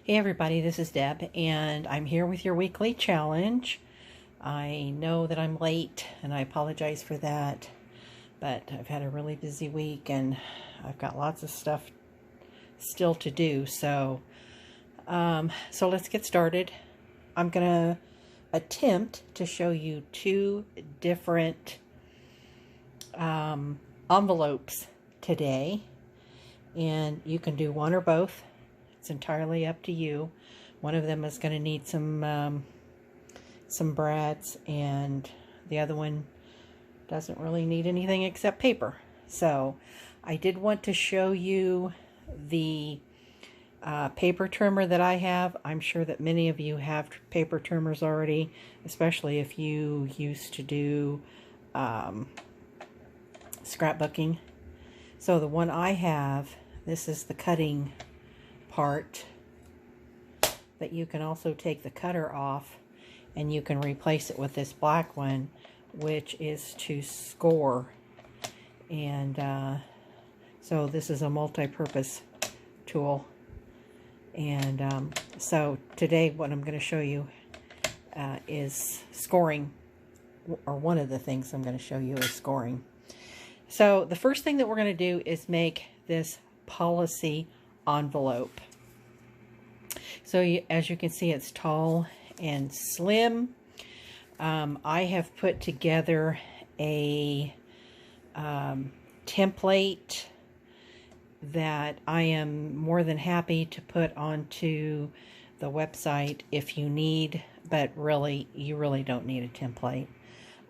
Hey everybody, this is Deb, and I'm here with your weekly challenge. I know that I'm late, and I apologize for that, but I've had a really busy week, and I've got lots of stuff still to do, so let's get started. I'm going to attempt to show you two different envelopes today, and you can do one or both. It's entirely up to you. One of them is going to need some brads, and the other one doesn't really need anything except paper. So I did want to show you the paper trimmer that I have. I'm sure that many of you have paper trimmers already, especially if you used to do scrapbooking. So the one I have, this is the cutting part, that you can also take the cutter off and you can replace it with this black one, which is to score. And so this is a multi-purpose tool. And so today what I'm going to show you is scoring, or one of the things I'm going to show you is scoring. So the first thing that we're going to do is make this policy envelope. So as you can see, it's tall and slim. I have put together a template that I am more than happy to put onto the website if you need, but really, you really don't need a template.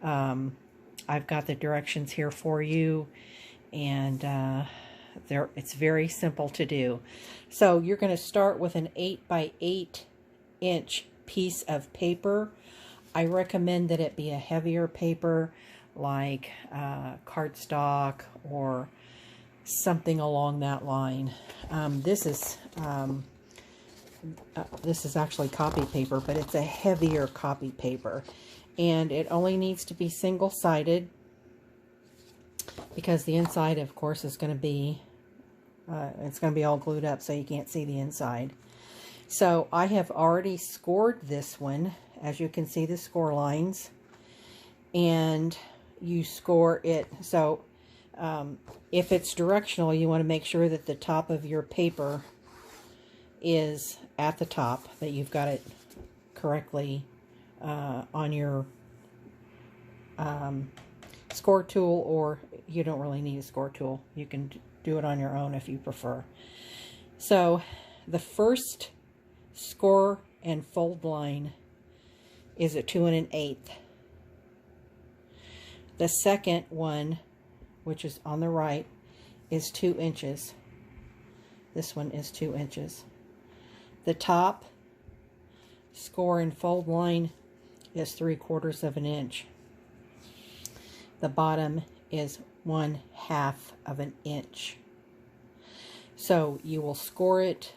I've got the directions here for you, and it's very simple to do. So you're going to start with an 8 by 8 inch piece of paper. I recommend that it be a heavier paper, like cardstock or something along that line. This is actually copy paper, but it's a heavier copy paper, and it only needs to be single-sided, because the inside, of course, is going to be it's going to be all glued up, so you can't see the inside. So I have already scored this one. As you can see, the score lines, and you score it. So if it's directional, you want to make sure that the top of your paper is at the top, that you've got it correctly on your score tool, or you don't really need a score tool. You can do it on your own if you prefer. So the first score and fold line is at 2 1/8. The second one, which is on the right, is 2 inches. This one is 2 inches. The top score and fold line is 3/4 of an inch. The bottom is 1/2 of an inch. So you will score it,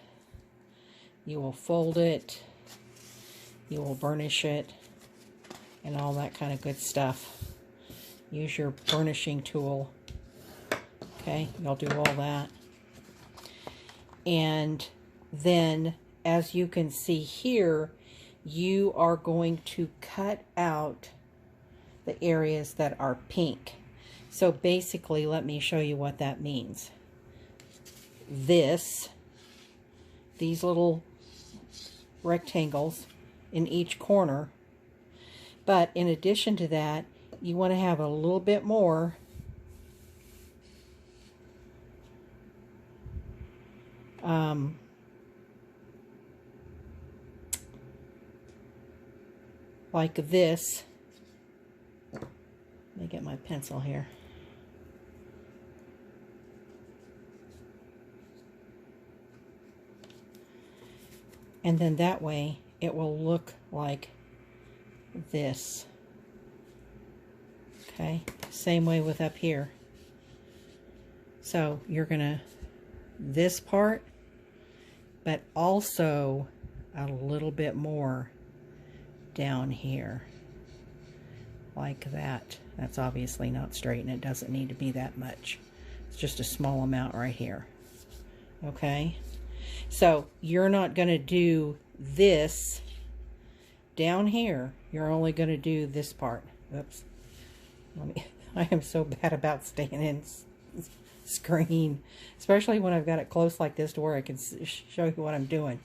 you will fold it, you will burnish it, and all that kind of good stuff. Use your burnishing tool. Okay, you'll do all that. And then, as you can see here, you are going to cut out the areas that are pink. So basically, let me show you what that means. These little rectangles in each corner, but in addition to that, you want to have a little bit more like this. Let me get my pencil here. And then that way it will look like this. Okay, same way with up here. So you're gonna, this part, but also a little bit more down here, like that. That's obviously not straight, and it doesn't need to be that much. It's just a small amount right here. Okay, So you're not going to do this down here. You're only going to do this part. Oops. I am so bad about staying in screen, especially when I've got it close like this to where I can show you what I'm doing.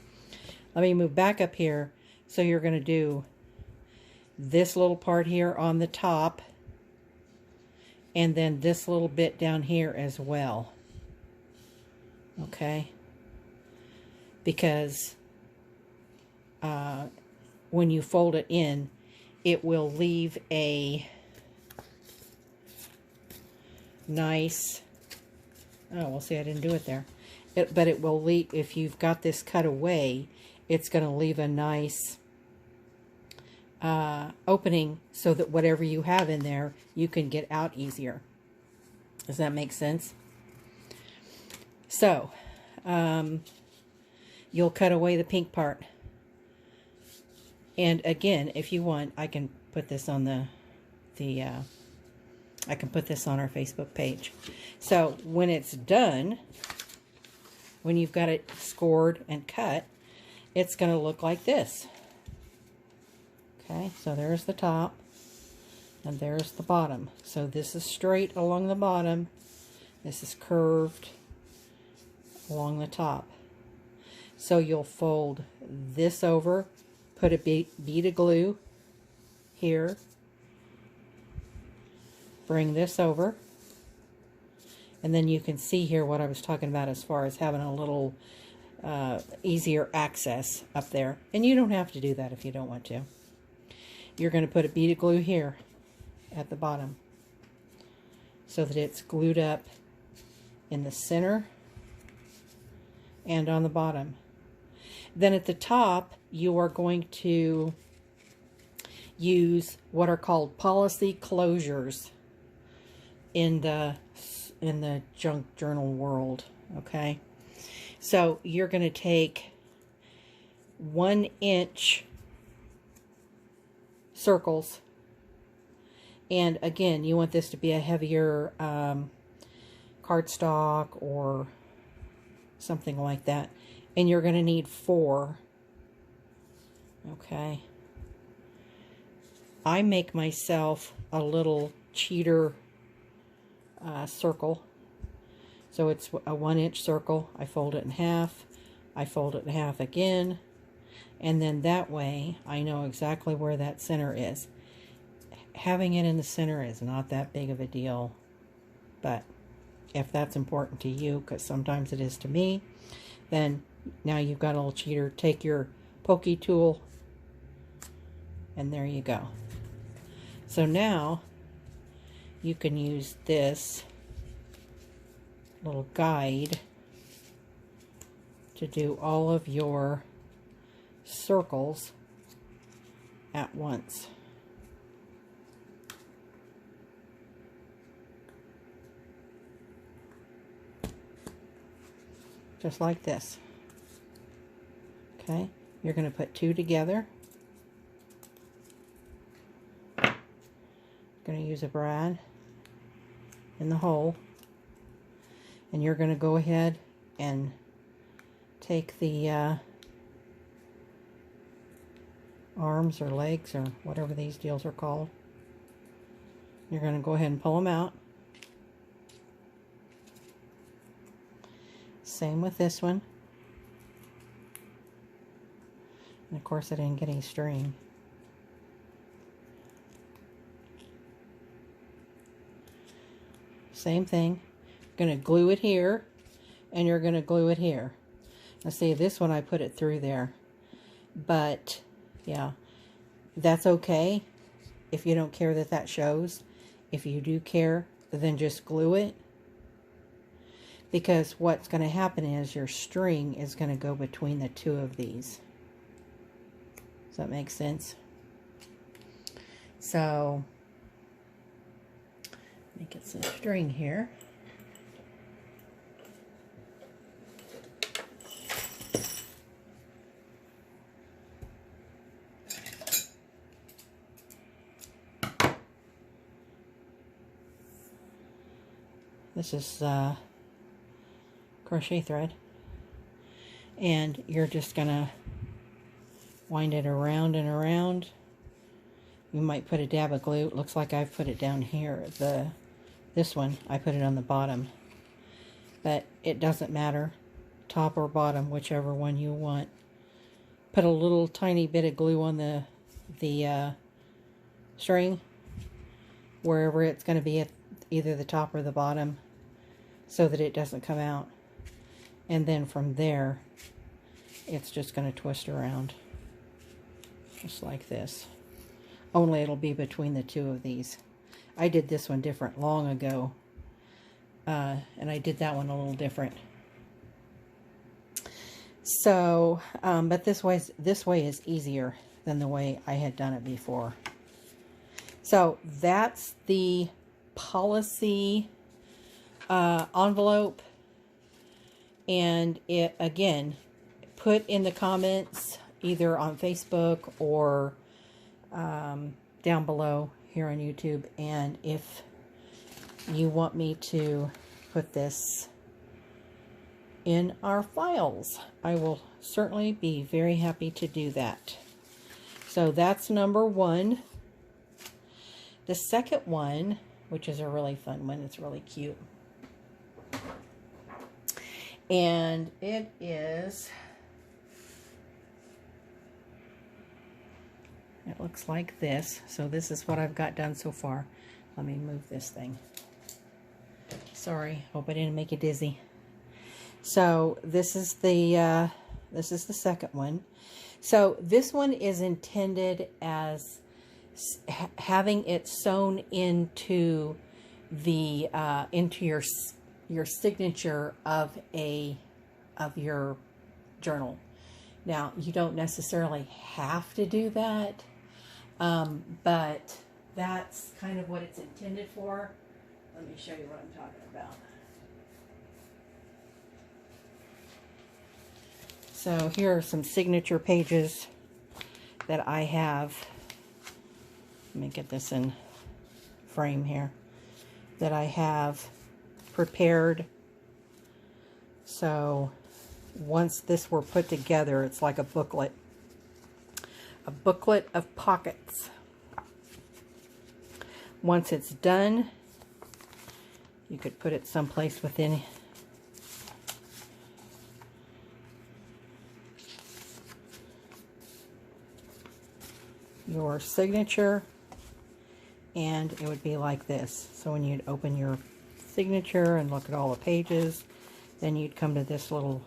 Let me move back up here. So you're going to do this little part here on the top, and then this little bit down here as well. Okay? Because when you fold it in, it will leave a nice, oh, well, see, I didn't do it there. But it will leave, if you've got this cut away, it's going to leave a nice opening so that whatever you have in there, you can get out easier. Does that make sense? So, you'll cut away the pink part. And again, if you want, I can put this on I can put this on our Facebook page. So when it's done, when you've got it scored and cut, it's going to look like this. Okay, so there's the top, and there's the bottom. So this is straight along the bottom. This is curved along the top. So you'll fold this over, put a bead of glue here, bring this over, and then you can see here what I was talking about as far as having a little easier access up there. And you don't have to do that if you don't want to. You're going to put a bead of glue here at the bottom so that it's glued up in the center and on the bottom. Then at the top, you are going to use what are called policy closures in the junk journal world. Okay, so you're going to take 1-inch circles, and again, you want this to be a heavier cardstock or something like that, and you're going to need 4. Okay, I make myself a little cheater circle. So it's a 1-inch circle. I fold it in half. I fold it in half again. And then that way I know exactly where that center is. Having it in the center is not that big of a deal. But if that's important to you, because sometimes it is to me, then now you've got a little cheater. Take your pokey tool, and there you go. So now you can use this little guide to do all of your circles at once. Just like this. Okay, you're going to put 2 together. Going to use a brad in the hole, and you're going to go ahead and take the arms or legs or whatever these deals are called. You're going to go ahead and pull them out. Same with this one. And of course I didn't get any string. Same thing. You're going to glue it here, and you're going to glue it here. Now see, this one I put it through there. But, yeah, that's okay if you don't care that that shows. If you do care, then just glue it. Because what's going to happen is your string is going to go between the 2 of these. Does that make sense? So, let me get some string here. This is crochet thread. And you're just gonna wind it around and around. You might put a dab of glue. It looks like I've put it down here. This one, I put it on the bottom. But it doesn't matter, top or bottom, whichever one you want. Put a little tiny bit of glue on the string, wherever it's going to be, at either the top or the bottom, so that it doesn't come out. And then from there, it's just going to twist around, just like this. Only it'll be between the two of these. I did this one different long ago, and I did that one a little different. So, but this way is easier than the way I had done it before. So that's the policy envelope. And it, again, put in the comments either on Facebook or down below here on YouTube. And if you want me to put this in our files, I will certainly be very happy to do that. So that's number one. The second one, which is a really fun one, it's really cute. And it is, it looks like this. So this is what I've got done so far. Let me move this thing. Sorry, hope I didn't make you dizzy. So this is the second one. So this one is intended as having it sewn into the into your signature of your journal. Now, you don't necessarily have to do that, but that's kind of what it's intended for. Let me show you what I'm talking about. So here are some signature pages that I have. Let me get this in frame here. That I have prepared. So once this were put together, it's like a booklet. A booklet of pockets. Once it's done, you could put it someplace within your signature, and it would be like this. So when you'd open your signature and look at all the pages, then you'd come to this little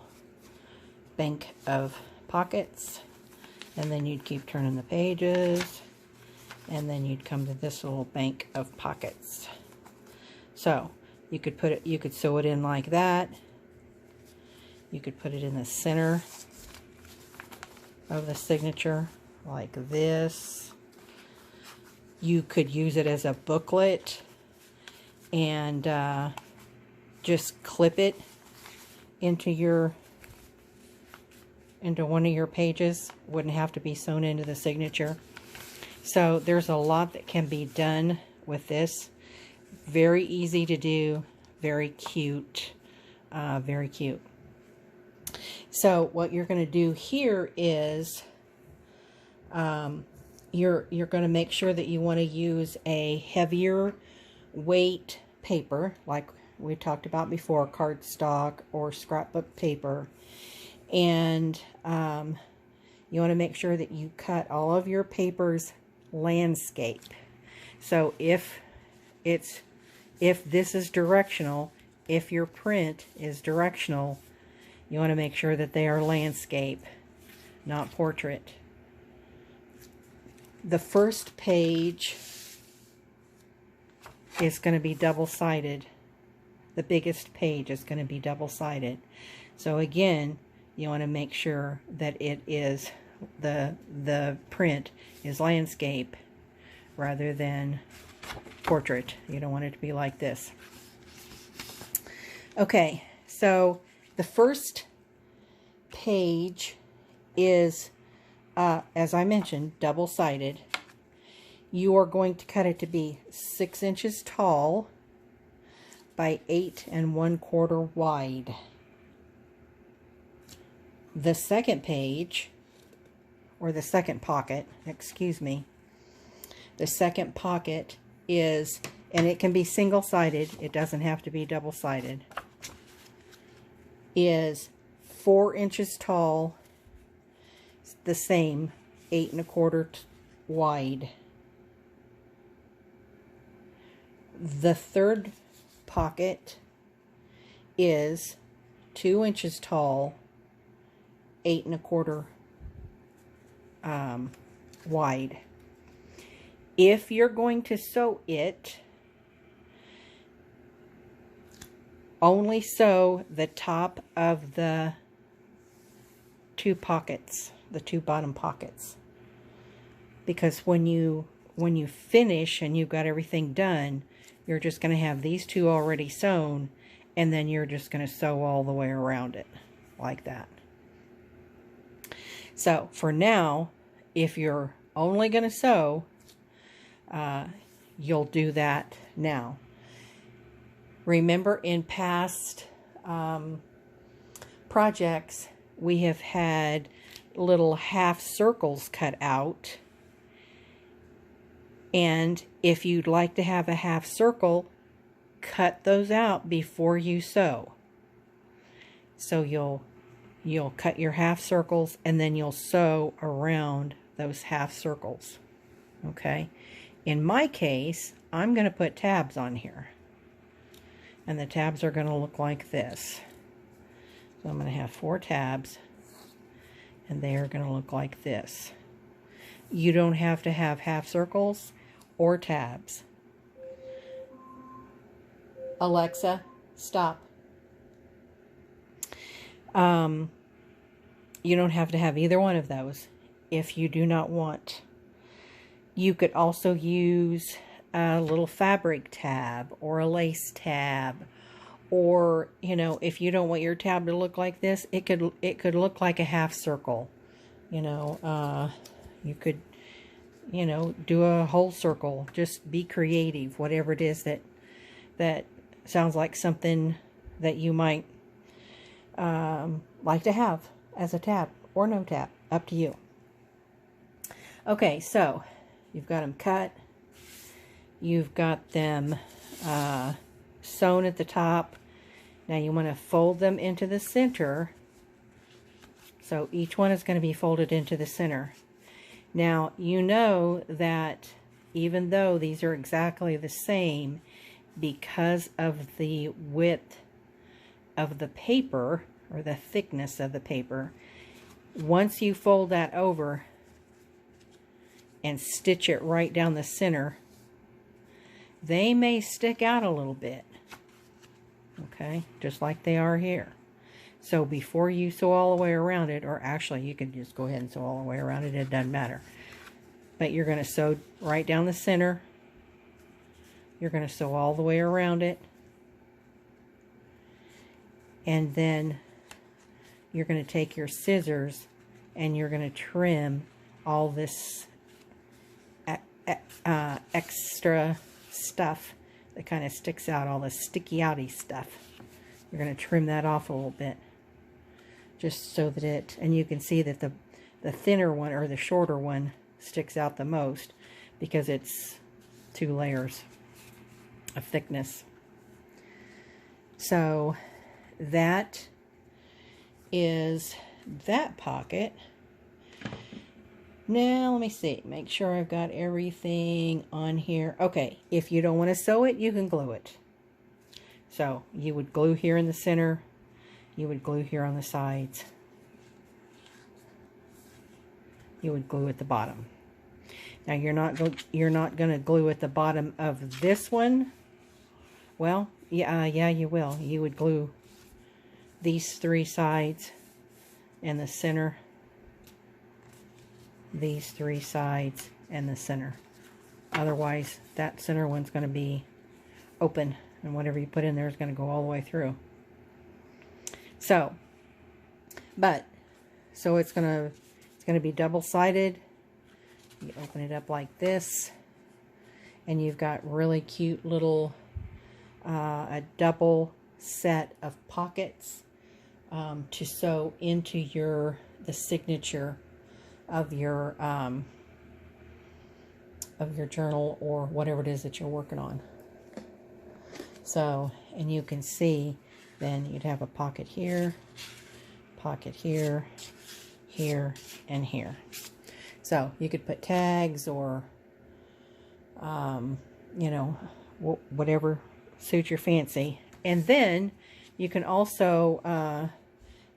bank of pockets, and then you'd keep turning the pages, and then you'd come to this little bank of pockets. So you could put it, you could sew it in like that. You could put it in the center of the signature like this. You could use it as a booklet and just clip it into one of your pages. Wouldn't have to be sewn into the signature. So there's a lot that can be done with this. Very easy to do, very cute, very cute. So what you're going to do here is you're going to make sure that you want to use a heavier weight paper, like we talked about before, cardstock or scrapbook paper. And you want to make sure that you cut all of your papers landscape. So if this is directional, if your print is directional, you want to make sure that they are landscape, not portrait. The first page is going to be double-sided. The biggest page is going to be double-sided. So again, you want to make sure that it is the print is landscape rather than portrait. You don't want it to be like this. Okay, so the first page is, as I mentioned, double-sided. You are going to cut it to be 6 inches tall by 8 1/4 wide. the second page, or the second pocket, excuse me, the second pocket is, and it can be single-sided, it doesn't have to be double-sided, is 4 inches tall, the same, 8 1/4 wide. The third pocket is 2 inches tall, 8 1/4 wide. If you're going to sew it, only sew the top of the 2 pockets, the 2 bottom pockets, because when you finish and you've got everything done, you're just going to have these 2 already sewn, and then you're just going to sew all the way around it like that. So for now, if you're only going to sew, you'll do that now. Remember, in past projects, we have had little half circles cut out. And if you'd like to have a half circle, cut those out before you sew. So you'll cut your half circles, and then you'll sew around those half circles. Okay? In my case, I'm going to put tabs on here. And the tabs are going to look like this. So I'm going to have 4 tabs, and they are going to look like this. You don't have to have half circles or tabs. Alexa, stop. You don't have to have either one of those if you do not want. You could also use a little fabric tab or a lace tab, or, you know, if you don't want your tab to look like this, it could look like a half circle. You know, you could, you know, do a whole circle. Just be creative. Whatever it is that sounds like something that you might like to have as a tab, or no tab, up to you. Okay, so you've got them cut. You've got them sewn at the top. Now you want to fold them into the center. So each one is going to be folded into the center. Now you know that even though these are exactly the same, because of the width of the paper, or the thickness of the paper, once you fold that over and stitch it right down the center, they may stick out a little bit. Okay, just like they are here. So before you sew all the way around it, or actually you can just go ahead and sew all the way around it, it doesn't matter. But you're going to sew right down the center. You're going to sew all the way around it. And then you're going to take your scissors and you're going to trim all this extra stuff that kind of sticks out, all the sticky outy stuff. You're going to trim that off a little bit, just so that it, and you can see that the thinner one, or the shorter one, sticks out the most because it's 2 layers of thickness. So that is that pocket. Now let me see, make sure I've got everything on here. Okay, if you don't want to sew it, you can glue it. So you would glue here in the center, you would glue here on the sides, you would glue at the bottom. Now you're not going to glue at the bottom of this one. Well, yeah, you will. You would glue these 3 sides and the center, these 3 sides and the center. Otherwise, that center one's going to be open, and whatever you put in there is going to go all the way through. So, so it's going to be double-sided. You open it up like this, and you've got really cute little a double set of pockets to sew into the signature of your journal or whatever it is that you're working on. So, and you can see then you'd have a pocket here, here, and here. So you could put tags or, you know, whatever suits your fancy. And then you can also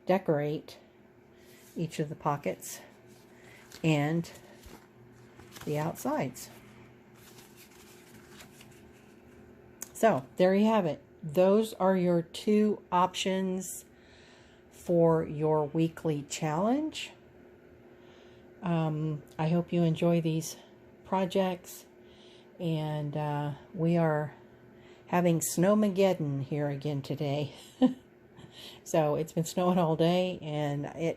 decorate each of the pockets and the outsides. So there you have it. Those are your 2 options for your weekly challenge. I hope you enjoy these projects, and we are having Snowmageddon here again today. So it's been snowing all day, and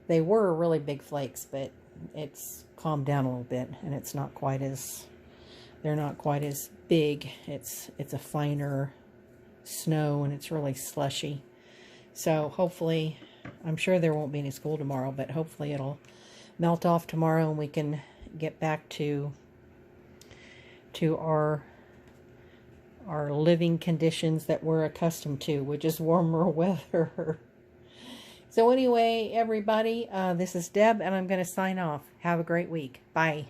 they were really big flakes, but it's calmed down a little bit, and it's not quite as, they're not quite as big. It's a finer snow, and it's really slushy. So hopefully, I'm sure there won't be any school tomorrow, but hopefully it'll melt off tomorrow and we can get back to our living conditions that we're accustomed to, which is warmer weather. So anyway, everybody, this is Deb, and I'm going to sign off. Have a great week. Bye.